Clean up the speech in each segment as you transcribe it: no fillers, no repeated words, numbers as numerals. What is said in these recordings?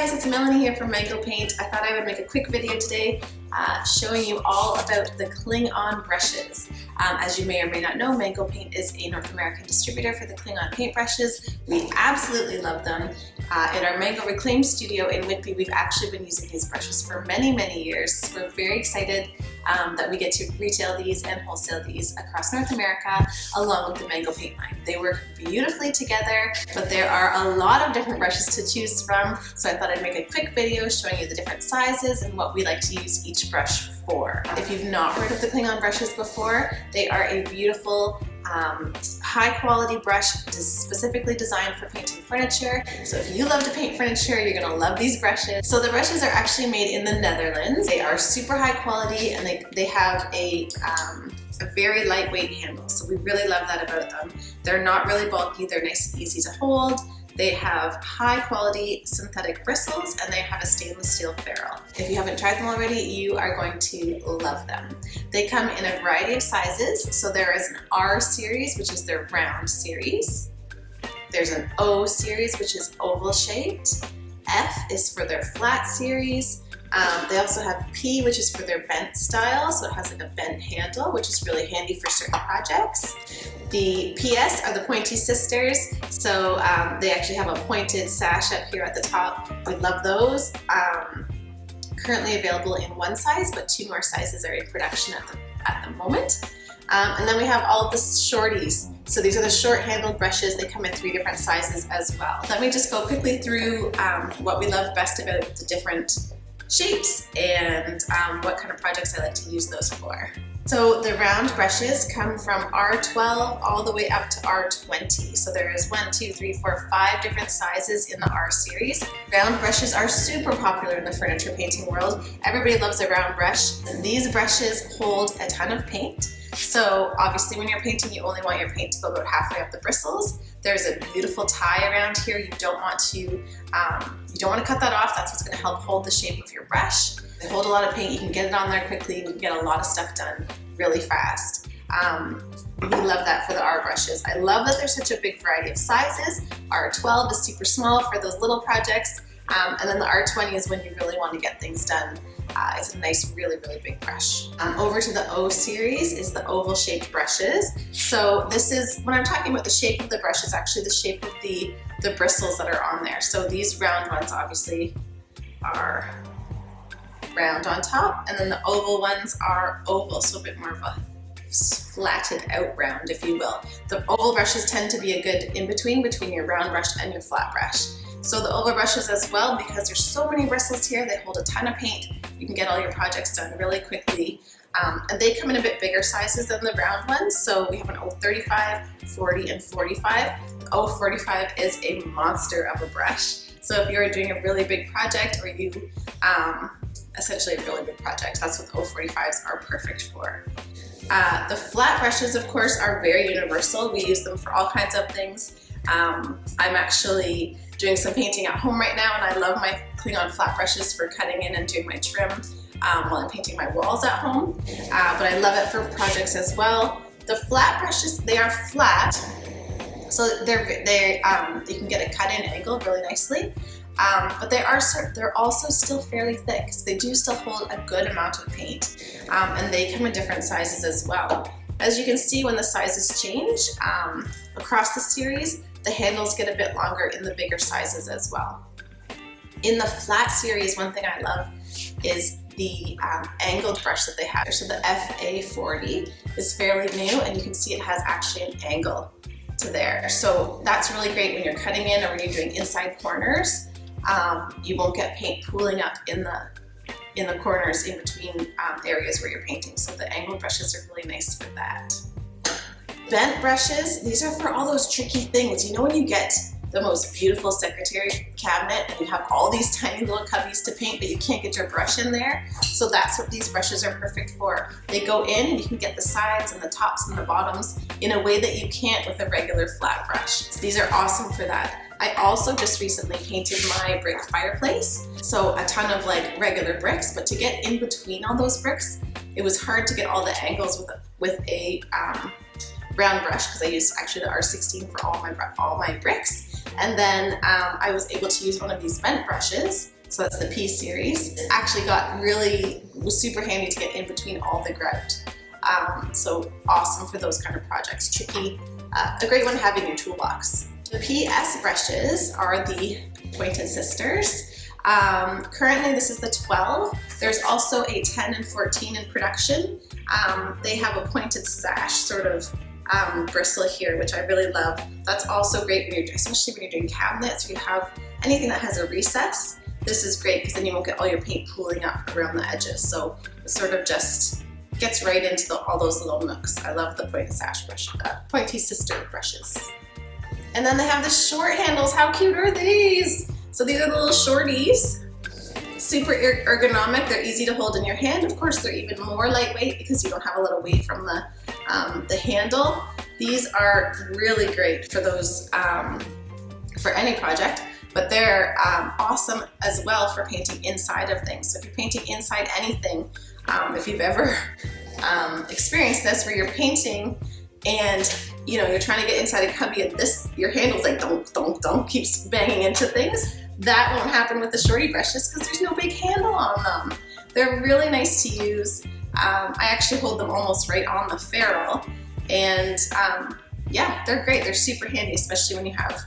guys, it's Melanie here from Mango Paint. I thought I would make a quick video today showing you all about the Cling-On brushes. As you may or may not know, Mango Paint is a North American distributor for the Cling-On paint brushes. We absolutely love them. In our Mango Reclaim studio in Whitby, we've actually been using these brushes for many, many years. We're very excited that we get to retail these and wholesale these across North America along with the Mango Paint line. They work beautifully together, but there are a lot of different brushes to choose from, so I thought I'd make a quick video showing you the different sizes and what we like to use each brush for. If you've not heard of the Cling-On brushes before, they are a beautiful high quality brush specifically designed for painting furniture. So if you love to paint furniture, you're gonna love these brushes. So the brushes are actually made in the Netherlands. They are super high quality and they have a very lightweight handle. So we really love that about them. They're not really bulky, they're nice and easy to hold. They have high quality synthetic bristles and they have a stainless steel ferrule. If you haven't tried them already, you are going to love them. They come in a variety of sizes. So there is an R series, which is their round series. There's an O series, which is oval shaped. F is for their flat series. They also have P, which is for their bent style, so it has like a bent handle, which is really handy for certain projects. The PS are the pointy sisters, so they actually have a pointed sash up here at the top. We love those. Currently available in one size, but 2 more sizes are in production at the moment. And then we have all of the shorties. So these are the short-handled brushes. They come in 3 different sizes as well. Let me just go quickly through what we love best about the different shapes and what kind of projects I like to use those for. So the round brushes come from R12 all the way up to R20. So there is 1, 2, 3, 4, 5 different sizes in the R series. Round brushes are super popular in the furniture painting world. Everybody loves a round brush. These brushes hold a ton of paint. So obviously when you're painting, you only want your paint to go about halfway up the bristles. There's a beautiful tie around here. You don't want to cut that off. That's what's going to help hold the shape of your brush. They hold a lot of paint. You can get it on there quickly. You can get a lot of stuff done really fast. We love that for the R brushes. I love that there's such a big variety of sizes. R12 is super small for those little projects. And then the R20 is when you really want to get things done. It's a nice, really, really big brush. Over to the O series is the oval shaped brushes. So this is, when I'm talking about the shape of the brush, it's actually the shape of the bristles that are on there. So these round ones obviously are round on top, and then the oval ones are oval, so a bit more of a flatted out round, if you will. The oval brushes tend to be a good in-between between your round brush and your flat brush. So the oval brushes as well, because there's so many bristles here, they hold a ton of paint. You can get all your projects done really quickly. And they come in a bit bigger sizes than the round ones. So we have an O35, 40, and 45. The O45 is a monster of a brush. So if you're doing a really big project, or you, essentially a really big project, that's what the O45s are perfect for. The flat brushes, of course, are very universal. We use them for all kinds of things. I'm actually doing some painting at home right now, and I love my Cling-On flat brushes for cutting in and doing my trim while I'm painting my walls at home. But I love it for projects as well. The flat brushes, they are flat, so you can get a cut-in angle really nicely. But they're also still fairly thick, so they do still hold a good amount of paint, and they come in different sizes as well. As you can see, when the sizes change across the series, the handles get a bit longer in the bigger sizes as well. In the flat series, one thing I love is the angled brush that they have. So the FA40 is fairly new, and you can see it has actually an angle to there. So that's really great when you're cutting in or when you're doing inside corners. You won't get paint pooling up in the corners in between areas where you're painting. So the angled brushes are really nice for that. Bent brushes, these are for all those tricky things. You know when you get the most beautiful secretary cabinet and you have all these tiny little cubbies to paint, but you can't get your brush in there? So that's what these brushes are perfect for. They go in and you can get the sides and the tops and the bottoms in a way that you can't with a regular flat brush. So these are awesome for that. I also just recently painted my brick fireplace. So a ton of like regular bricks, but to get in between all those bricks, it was hard to get all the angles with a round brush, because I used actually the R16 for all my bricks. And then I was able to use one of these bent brushes So that's the P series. Actually was super handy to get in between all the grout. So awesome for those kind of projects. Tricky, a great one to have in your toolbox. The PS brushes are the Pointed Sisters. Currently this is the 12. There's also a 10 and 14 in production. They have a pointed sash sort of bristle here, which I really love. That's also great when especially when you're doing cabinets, or you have anything that has a recess. This is great because then you won't get all your paint pooling up around the edges. So it sort of just gets right into all those little nooks. I love the pointed sash brush, Pointy Sister brushes. And then they have the short handles. How cute are these? So these are the little shorties. Super ergonomic. They're easy to hold in your hand. Of course, they're even more lightweight because you don't have a lot of weight from the handle. These are really great for those, for any project. But they're awesome as well for painting inside of things. So if you're painting inside anything, if you've ever experienced this where you're painting and you're trying to get inside a cubby and your handle's like don't keeps banging into things, that won't happen with the shorty brushes because there's no big handle on them. They're really nice to use. I actually hold them almost right on the ferrule, and yeah, they're great. They're super handy, especially when you have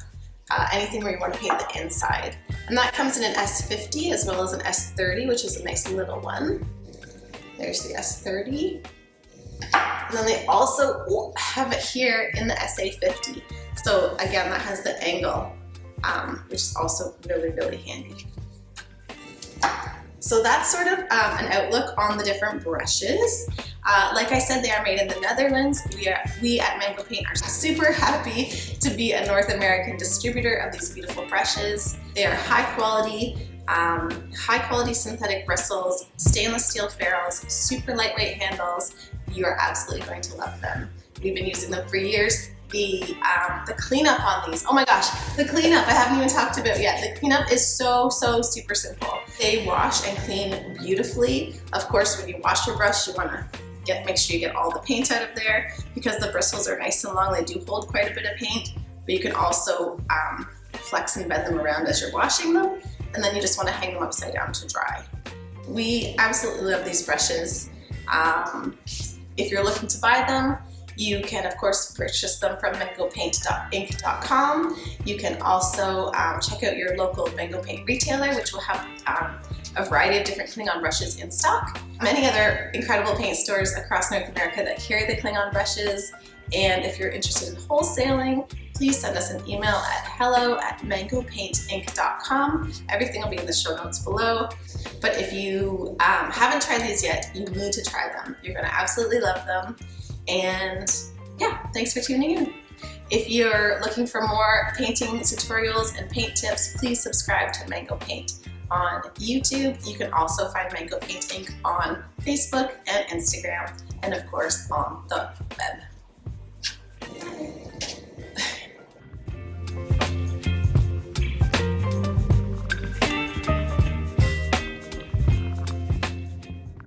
anything where you want to paint the inside. And that comes in an S50 as well as an S30, which is a nice little one. There's the S30. And then they also have it here in the SA50. So again, that has the angle, which is also really, really handy. So that's sort of an outlook on the different brushes. Like I said, they are made in the Netherlands. We at Mango Paint are super happy to be a North American distributor of these beautiful brushes. They are high quality synthetic bristles, stainless steel ferrules, super lightweight handles. You are absolutely going to love them. We've been using them for years. The cleanup on these, oh my gosh, the cleanup I haven't even talked about yet. The cleanup is so super simple. They wash and clean beautifully. Of course, when you wash your brush, you want to make sure you get all the paint out of there. Because the bristles are nice and long, they do hold quite a bit of paint, but you can also flex and bend them around as you're washing them, and then you just want to hang them upside down to dry. We absolutely love these brushes. If you're looking to buy them, you can of course purchase them from mangopaint.inc.com. You can also check out your local Mango Paint retailer, which will have a variety of different Kling-On brushes in stock. Many other incredible paint stores across North America that carry the Kling-On brushes. And if you're interested in wholesaling, please send us an email at hello@mangopaintinc.com. Everything will be in the show notes below. But if you haven't tried these yet, you need to try them. You're going to absolutely love them. And yeah, thanks for tuning in. If you're looking for more painting tutorials and paint tips, please subscribe to Mango Paint on YouTube. You can also find Mango Paint Inc. on Facebook and Instagram, and of course on the web.